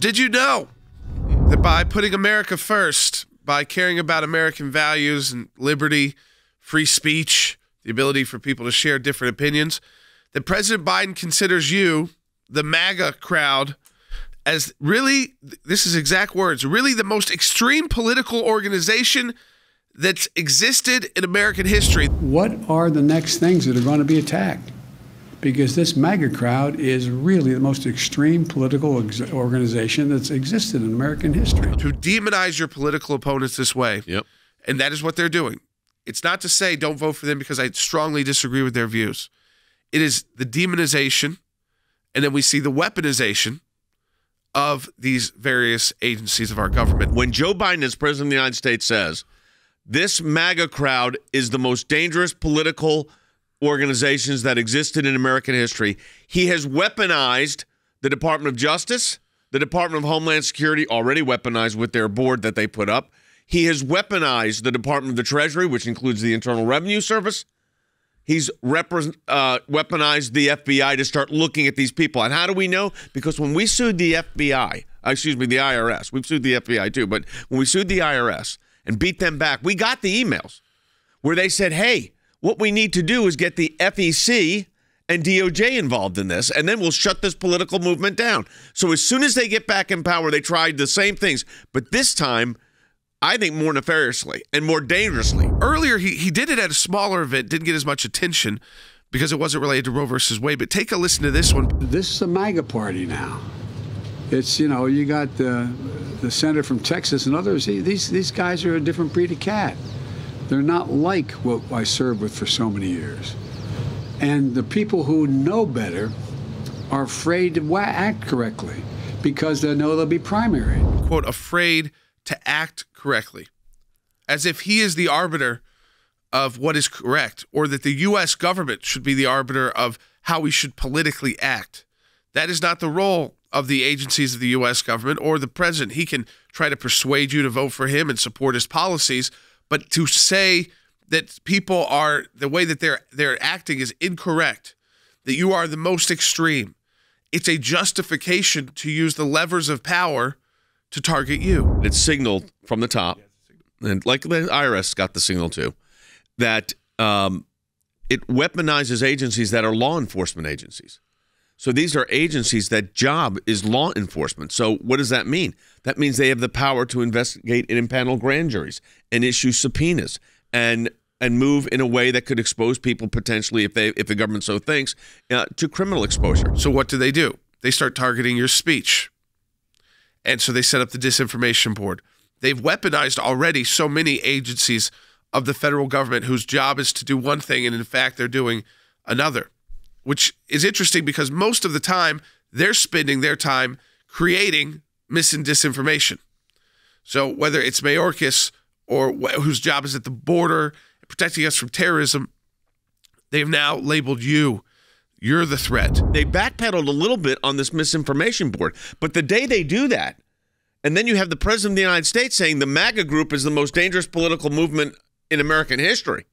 Did you know that by putting America first, by caring about American values and liberty, free speech, the ability for people to share different opinions, that President Biden considers you, the MAGA crowd, as really, this is exact words, really the most extreme political organization that's existed in American history? What are the next things that are going to be attacked? Because this MAGA crowd is really the most extreme political organization that's existed in American history. To demonize your political opponents this way, and that is what they're doing. It's not to say don't vote for them because I strongly disagree with their views. It is the demonization, and then we see the weaponization of these various agencies of our government. When Joe Biden, as President of the United States, says, this MAGA crowd is the most dangerous political organizations that existed in American history, he has weaponized the Department of Justice, the Department of Homeland Security, already weaponized with their board that they put up. He has weaponized the Department of the Treasury, which includes the Internal Revenue Service. He's weaponized the FBI to start looking at these people. And how do we know? Because when we sued the FBI, excuse me, the IRS, we've sued the FBI too, but when we sued the IRS and beat them back, we got the emails where they said, hey, what we need to do is get the FEC and DOJ involved in this, and then we'll shut this political movement down. So as soon as they get back in power, they tried the same things, but this time, I think more nefariously and more dangerously. Earlier, he did it at a smaller event, didn't get as much attention because it wasn't related to Roe versus Wade, but take a listen to this one. This is a MAGA party now. It's, you know, you got the senator from Texas and others. These guys are a different breed of cat. They're not like what I served with for so many years. And the people who know better are afraid to act correctly because they know they'll be primaried. Quote, afraid to act correctly. As if he is the arbiter of what is correct, or that the U.S. government should be the arbiter of how we should politically act. That is not the role of the agencies of the U.S. government or the president. He can try to persuade you to vote for him and support his policies, but to say that people are, the way that they're acting is incorrect, that you are the most extreme, it's a justification to use the levers of power to target you. It's signaled from the top, and like the IRS got the signal too, that it weaponizes agencies that are law enforcement agencies. So these are agencies that job is law enforcement. So what does that mean? That means they have the power to investigate and impanel grand juries and issue subpoenas and move in a way that could expose people potentially, if the government so thinks, to criminal exposure. So what do? They start targeting your speech. And so they set up the Disinformation Board. They've weaponized already so many agencies of the federal government whose job is to do one thing, and in fact, they're doing another, which is interesting because most of the time, they're spending their time creating mis and disinformation. So whether it's Mayorkas or whose job is at the border, protecting us from terrorism, they've now labeled you. You're the threat. They backpedaled a little bit on this misinformation board, but the day they do that, and then you have the President of the United States saying the MAGA group is the most dangerous political movement in American history.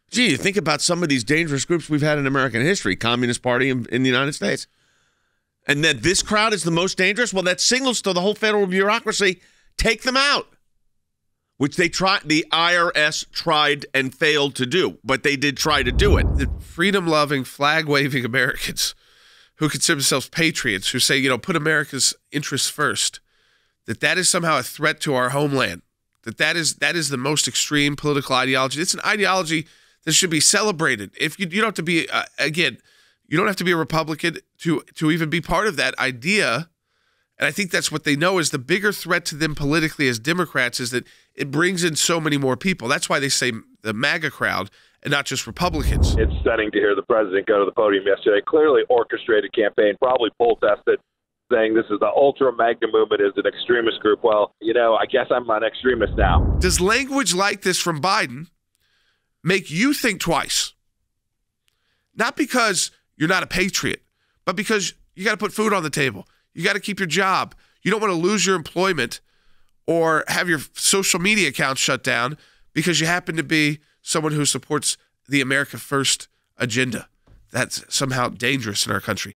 Gee, you think about some of these dangerous groups we've had in American history, Communist Party in the United States, and that this crowd is the most dangerous? Well, that signals to the whole federal bureaucracy, take them out, which the IRS tried and failed to do, but they did try to do it. The freedom-loving, flag-waving Americans who consider themselves patriots, who say, you know, put America's interests first, that is somehow a threat to our homeland, that is the most extreme political ideology. It's an ideology that should be celebrated. If you don't have to be, again, you don't have to be a Republican to even be part of that idea. And I think that's what they know is the bigger threat to them politically as Democrats is that it brings in so many more people. That's why they say the MAGA crowd and not just Republicans. It's stunning to hear the president go to the podium yesterday. Clearly orchestrated campaign, probably poll tested, saying this is the ultra MAGA movement is an extremist group. Well, you know, I guess I'm an extremist now. Does language like this from Biden make you think twice? Not because you're not a patriot, but because you got to put food on the table. You got to keep your job. You don't want to lose your employment or have your social media account shut down because you happen to be someone who supports the America First agenda. That's somehow dangerous in our country.